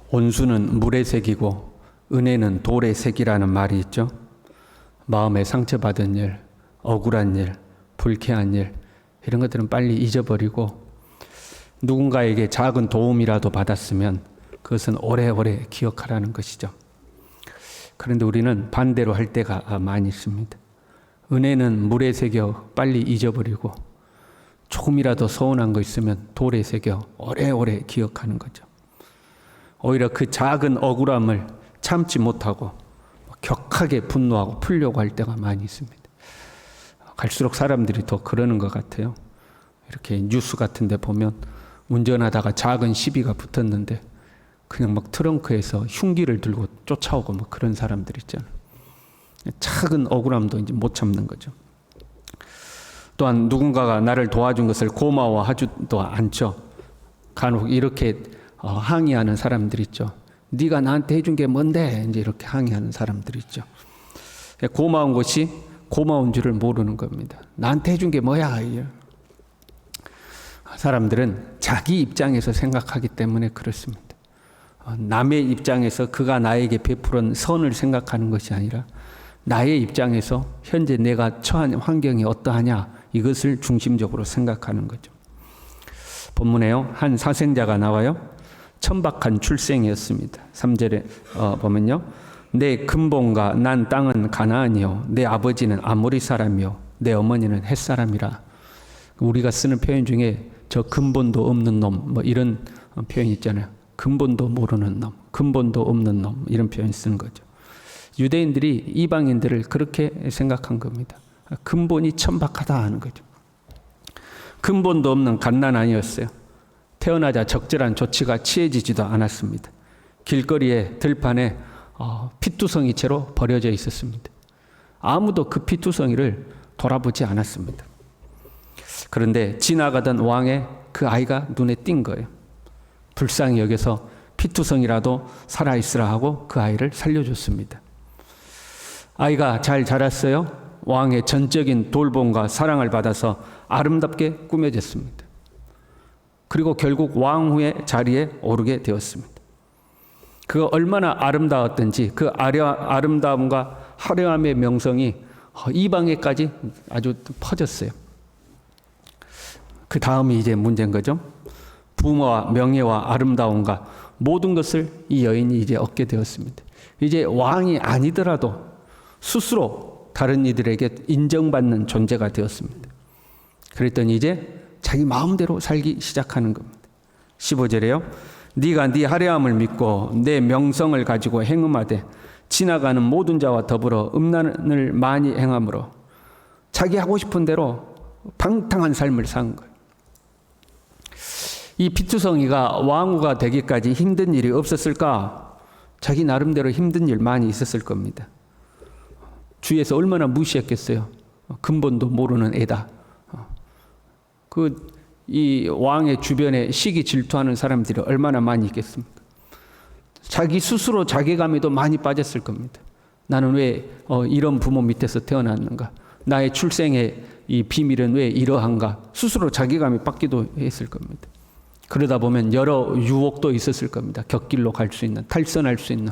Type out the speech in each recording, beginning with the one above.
온수는 물의 색이고 은혜는 돌의 색이라는 말이 있죠. 마음에 상처받은 일, 억울한 일, 불쾌한 일, 이런 것들은 빨리 잊어버리고 누군가에게 작은 도움이라도 받았으면 그것은 오래오래 기억하라는 것이죠. 그런데 우리는 반대로 할 때가 많이 있습니다. 은혜는 물에 새겨 빨리 잊어버리고 조금이라도 서운한 거 있으면 돌에 새겨 오래오래 기억하는 거죠. 오히려 그 작은 억울함을 참지 못하고 격하게 분노하고 풀려고 할 때가 많이 있습니다. 갈수록 사람들이 더 그러는 것 같아요. 이렇게 뉴스 같은 데 보면 운전하다가 작은 시비가 붙었는데 그냥 막 트렁크에서 흉기를 들고 쫓아오고 뭐 그런 사람들 있잖아요. 작은 억울함도 이제 못 참는 거죠. 또한 누군가가 나를 도와준 것을 고마워하지도 않죠. 간혹 이렇게 항의하는 사람들 있죠. 네가 나한테 해준 게 뭔데? 이제 이렇게 항의하는 사람들 있죠. 고마운 것이 고마운 줄을 모르는 겁니다. 나한테 해준 게 뭐야? 사람들은 자기 입장에서 생각하기 때문에 그렇습니다. 남의 입장에서 그가 나에게 베풀은 선을 생각하는 것이 아니라 나의 입장에서 현재 내가 처한 환경이 어떠하냐 이것을 중심적으로 생각하는 거죠. 본문에요. 한 사생자가 나와요. 천박한 출생이었습니다. 3절에 보면요. 내 근본과 난 땅은 가나안이요 내 아버지는 아모리 사람이요 내 어머니는 헷 사람이라. 우리가 쓰는 표현 중에 저 근본도 없는 놈 뭐 이런 표현 있잖아요. 근본도 모르는 놈, 근본도 없는 놈 이런 표현 쓰는 거죠. 유대인들이 이방인들을 그렇게 생각한 겁니다. 근본이 천박하다 하는 거죠. 근본도 없는 갓난아니었어요. 태어나자 적절한 조치가 취해지지도 않았습니다. 길거리에 들판에 피투성이 채로 버려져 있었습니다. 아무도 그 피투성이를 돌아보지 않았습니다. 그런데 지나가던 왕의 그 아이가 눈에 띈 거예요. 불쌍히 여겨서 피투성이라도 살아있으라 하고 그 아이를 살려줬습니다. 아이가 잘 자랐어요. 왕의 전적인 돌봄과 사랑을 받아서 아름답게 꾸며졌습니다. 그리고 결국 왕후의 자리에 오르게 되었습니다. 그 얼마나 아름다웠던지 그 아름다움과 화려함의 명성이 이방에까지 아주 퍼졌어요. 그 다음이 이제 문제인 거죠. 부모와 명예와 아름다움과 모든 것을 이 여인이 이제 얻게 되었습니다. 이제 왕이 아니더라도 스스로 다른 이들에게 인정받는 존재가 되었습니다. 그랬더니 이제 자기 마음대로 살기 시작하는 겁니다. 15절에요. 네가 네 화려함을 믿고 내 명성을 가지고 행음하되 지나가는 모든 자와 더불어 음란을 많이 행함으로 자기 하고 싶은 대로 방탕한 삶을 산 거예요. 이 피투성이가 왕후가 되기까지 힘든 일이 없었을까? 자기 나름대로 힘든 일 많이 있었을 겁니다. 주위에서 얼마나 무시했겠어요. 근본도 모르는 애다. 이 왕의 주변에 시기 질투하는 사람들이 얼마나 많이 있겠습니까? 자기 스스로 자괴감에도 많이 빠졌을 겁니다. 나는 왜 이런 부모 밑에서 태어났는가? 나의 출생의 이 비밀은 왜 이러한가? 스스로 자괴감이 빠지기도 했을 겁니다. 그러다 보면 여러 유혹도 있었을 겁니다. 곁길로 갈 수 있는, 탈선할 수 있는.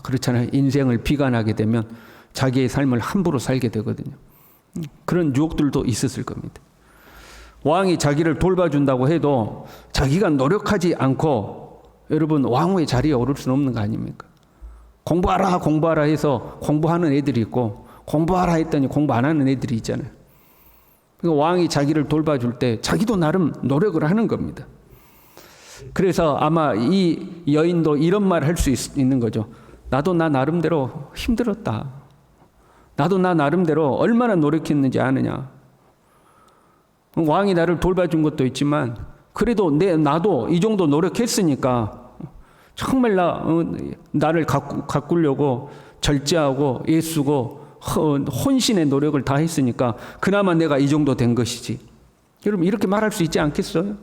그렇잖아요. 인생을 비관하게 되면 자기의 삶을 함부로 살게 되거든요. 그런 유혹들도 있었을 겁니다. 왕이 자기를 돌봐준다고 해도 자기가 노력하지 않고 여러분 왕후의 자리에 오를 수는 없는 거 아닙니까? 공부하라 해서 공부하는 애들이 있고 공부하라 했더니 공부 안 하는 애들이 있잖아요. 그러니까 왕이 자기를 돌봐줄 때 자기도 나름 노력을 하는 겁니다. 그래서 아마 이 여인도 이런 말 할 수 있는 거죠. 나도 나 나름대로 힘들었다. 나도 나 나름대로 얼마나 노력했는지 아느냐. 왕이 나를 돌봐준 것도 있지만 그래도 나도 이 정도 노력했으니까 정말 나를 가꾸려고 절제하고 애쓰고 혼신의 노력을 다 했으니까 그나마 내가 이 정도 된 것이지. 여러분 이렇게 말할 수 있지 않겠어요?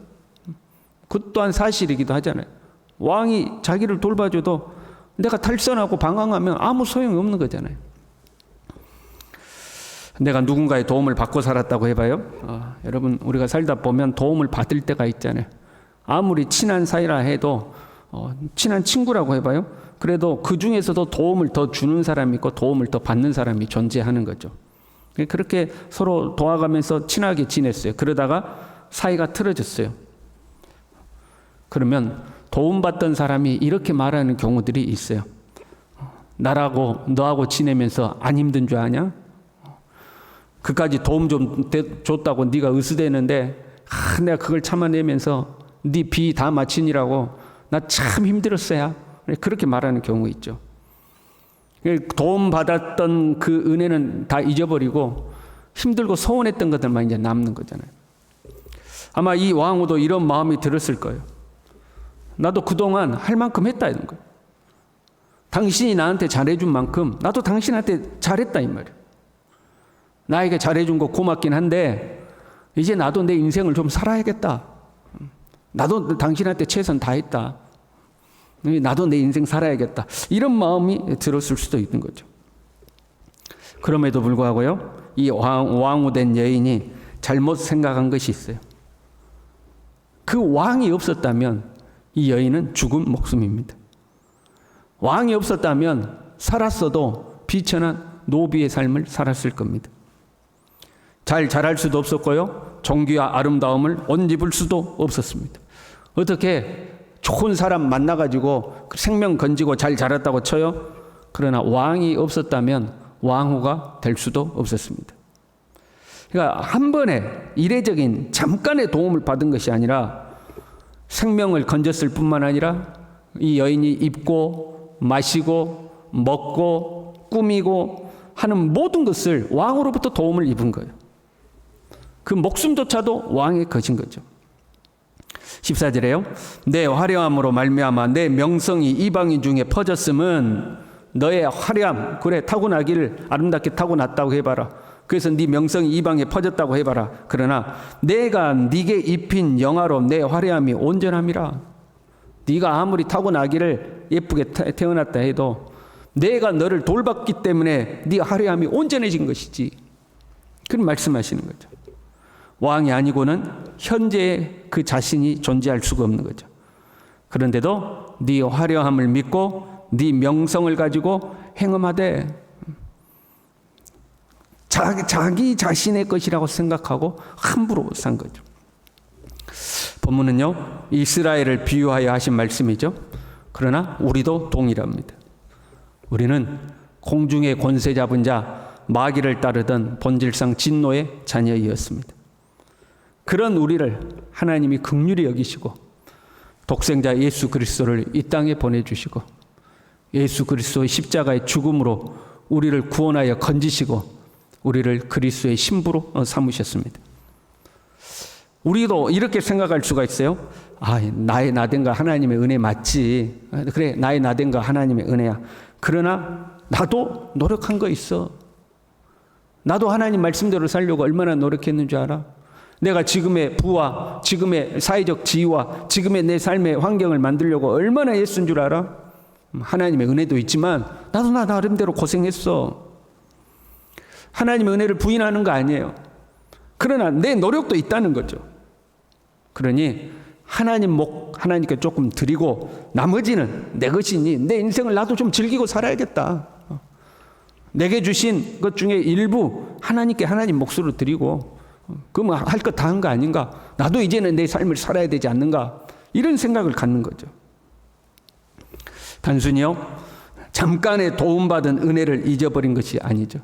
그 또한 사실이기도 하잖아요. 왕이 자기를 돌봐줘도 내가 탈선하고 방황하면 아무 소용이 없는 거잖아요. 내가 누군가의 도움을 받고 살았다고 해봐요. 여러분 우리가 살다 보면 도움을 받을 때가 있잖아요. 아무리 친한 사이라 해도 친한 친구라고 해봐요. 그래도 그 중에서도 도움을 더 주는 사람이 있고 도움을 더 받는 사람이 존재하는 거죠. 그렇게 서로 도와가면서 친하게 지냈어요. 그러다가 사이가 틀어졌어요. 그러면 도움받던 사람이 이렇게 말하는 경우들이 있어요. 너하고 지내면서 안 힘든 줄 아냐? 그까지 도움 좀 줬다고 네가 으스대는데 내가 그걸 참아내면서 네 비 다 마치니라고 나 참 힘들었어야. 그렇게 말하는 경우 있죠. 도움받았던 그 은혜는 다 잊어버리고 힘들고 서운했던 것들만 이제 남는 거잖아요. 아마 이 왕후도 이런 마음이 들었을 거예요. 나도 그동안 할 만큼 했다 이런 거예요. 당신이 나한테 잘해준 만큼 나도 당신한테 잘했다 이 말이에요. 나에게 잘해준 거 고맙긴 한데 이제 나도 내 인생을 좀 살아야겠다. 나도 당신한테 최선 다했다. 나도 내 인생 살아야겠다. 이런 마음이 들었을 수도 있는 거죠. 그럼에도 불구하고요, 이 왕후된 여인이 잘못 생각한 것이 있어요. 그 왕이 없었다면 이 여인은 죽은 목숨입니다. 왕이 없었다면 살았어도 비천한 노비의 삶을 살았을 겁니다. 잘 자랄 수도 없었고요, 종기와 아름다움을 옷 입을 수도 없었습니다. 어떻게 좋은 사람 만나가지고 생명 건지고 잘 자랐다고 쳐요? 그러나 왕이 없었다면 왕후가 될 수도 없었습니다. 그러니까 한 번에 이례적인 잠깐의 도움을 받은 것이 아니라 생명을 건졌을 뿐만 아니라 이 여인이 입고 마시고 먹고 꾸미고 하는 모든 것을 왕으로부터 도움을 입은 거예요. 그 목숨조차도 왕의 것인 거죠. 14절에요. 내 화려함으로 말미암아 내 명성이 이방인 중에 퍼졌음은 너의 화려함, 그래 타고나기를 아름답게 타고났다고 해봐라. 그래서 네 명성이 이방에 퍼졌다고 해봐라. 그러나 내가 네게 입힌 영화로 내 화려함이 온전함이라. 네가 아무리 타고나기를 예쁘게 태어났다 해도 내가 너를 돌봤기 때문에 네 화려함이 온전해진 것이지. 그런 말씀하시는 거죠. 왕이 아니고는 현재의 그 자신이 존재할 수가 없는 거죠. 그런데도 네 화려함을 믿고 네 명성을 가지고 행음하되 자기 자신의 것이라고 생각하고 함부로 산 거죠. 본문은요, 이스라엘을 비유하여 하신 말씀이죠. 그러나 우리도 동일합니다. 우리는 공중의 권세 잡은 자 마귀를 따르던 본질상 진노의 자녀이었습니다. 그런 우리를 하나님이 긍휼히 여기시고 독생자 예수 그리스도를 이 땅에 보내주시고 예수 그리스도의 십자가의 죽음으로 우리를 구원하여 건지시고 우리를 그리스도의 신부로 삼으셨습니다. 우리도 이렇게 생각할 수가 있어요. 나의 나된가 하나님의 은혜 맞지. 그래, 나의 나된가 하나님의 은혜야. 그러나 나도 노력한 거 있어. 나도 하나님 말씀대로 살려고 얼마나 노력했는 줄 알아? 내가 지금의 부와 지금의 사회적 지위와 지금의 내 삶의 환경을 만들려고 얼마나 애쓴 줄 알아? 하나님의 은혜도 있지만 나도 나 나름대로 고생했어. 하나님의 은혜를 부인하는 거 아니에요. 그러나 내 노력도 있다는 거죠. 그러니 하나님께 조금 드리고 나머지는 내 것이니 내 인생을 나도 좀 즐기고 살아야겠다. 내게 주신 것 중에 일부 하나님께 하나님 몫으로 드리고 그럼 할 것 다 한 거 아닌가? 나도 이제는 내 삶을 살아야 되지 않는가? 이런 생각을 갖는 거죠. 단순히요, 잠깐의 도움받은 은혜를 잊어버린 것이 아니죠.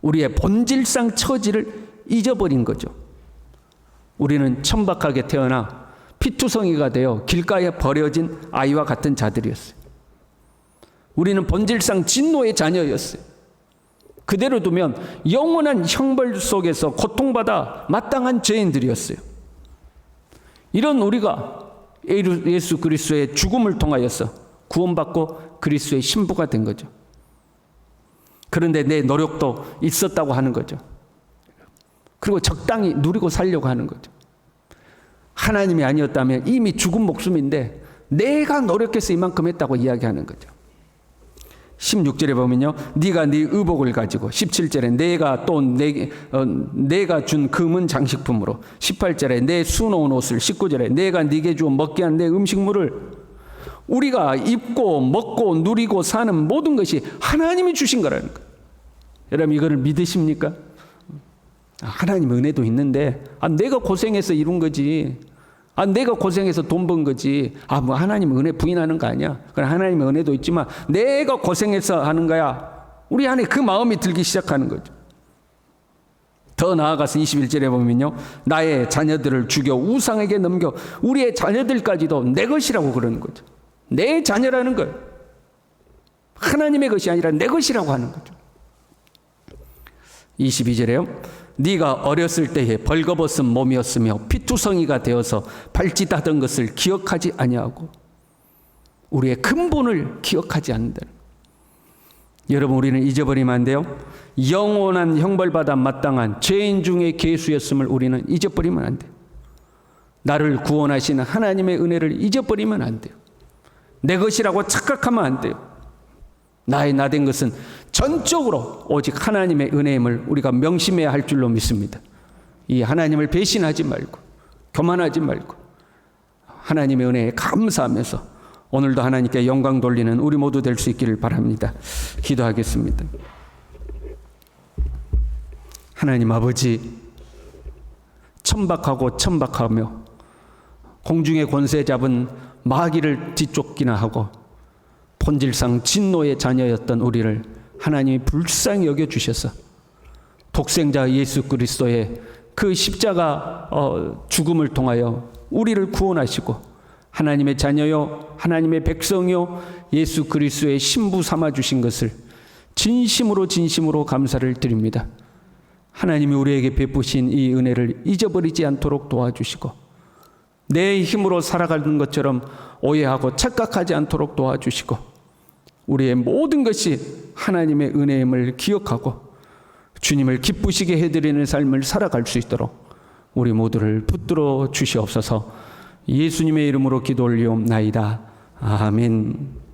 우리의 본질상 처지를 잊어버린 거죠. 우리는 천박하게 태어나 피투성이가 되어 길가에 버려진 아이와 같은 자들이었어요. 우리는 본질상 진노의 자녀였어요. 그대로 두면 영원한 형벌 속에서 고통받아 마땅한 죄인들이었어요. 이런 우리가 예수 그리스도의 죽음을 통하여서 구원받고 그리스도의 신부가 된 거죠. 그런데 내 노력도 있었다고 하는 거죠. 그리고 적당히 누리고 살려고 하는 거죠. 하나님이 아니었다면 이미 죽은 목숨인데 내가 노력해서 이만큼 했다고 이야기하는 거죠. 16절에 보면요, 네가 네 의복을 가지고, 17절에 내가 준 금은 장식품으로, 18절에 내 수놓은 옷을, 19절에 내가 네게 주어 먹게 한 내 음식물을 우리가 입고 먹고 누리고 사는 모든 것이 하나님이 주신 거라는 거예요. 여러분 이거를 믿으십니까? 하나님 은혜도 있는데 내가 고생해서 이룬 거지. 내가 고생해서 돈 번 거지. 뭐 하나님 은혜 부인하는 거 아니야. 그럼 하나님의 은혜도 있지만 내가 고생해서 하는 거야. 우리 안에 그 마음이 들기 시작하는 거죠. 더 나아가서 21절에 보면요. 나의 자녀들을 죽여 우상에게 넘겨 우리의 자녀들까지도 내 것이라고 그러는 거죠. 내 자녀라는 거예요. 하나님의 것이 아니라 내 것이라고 하는 거죠. 22절에요. 네가 어렸을 때에 벌거벗은 몸이었으며 피투성이가 되어서 발짓하던 것을 기억하지 아니하고 우리의 근본을 기억하지 않는다. 여러분 우리는 잊어버리면 안 돼요. 영원한 형벌받아 마땅한 죄인 중의 괴수였음을 우리는 잊어버리면 안 돼요. 나를 구원하시는 하나님의 은혜를 잊어버리면 안 돼요. 내 것이라고 착각하면 안 돼요. 나의 나된 것은 전적으로 오직 하나님의 은혜임을 우리가 명심해야 할 줄로 믿습니다. 이 하나님을 배신하지 말고 교만하지 말고 하나님의 은혜에 감사하면서 오늘도 하나님께 영광 돌리는 우리 모두 될 수 있기를 바랍니다. 기도하겠습니다. 하나님 아버지, 천박하고 천박하며 공중의 권세 잡은 마귀를 뒤쫓기나 하고 본질상 진노의 자녀였던 우리를 하나님이 불쌍히 여겨주셔서 독생자 예수 그리스도의 그 십자가 죽음을 통하여 우리를 구원하시고 하나님의 자녀요 하나님의 백성요 예수 그리스도의 신부 삼아주신 것을 진심으로 감사를 드립니다. 하나님이 우리에게 베푸신 이 은혜를 잊어버리지 않도록 도와주시고 내 힘으로 살아가는 것처럼 오해하고 착각하지 않도록 도와주시고 우리의 모든 것이 하나님의 은혜임을 기억하고 주님을 기쁘시게 해드리는 삶을 살아갈 수 있도록 우리 모두를 붙들어 주시옵소서. 예수님의 이름으로 기도 올리옵나이다. 아멘.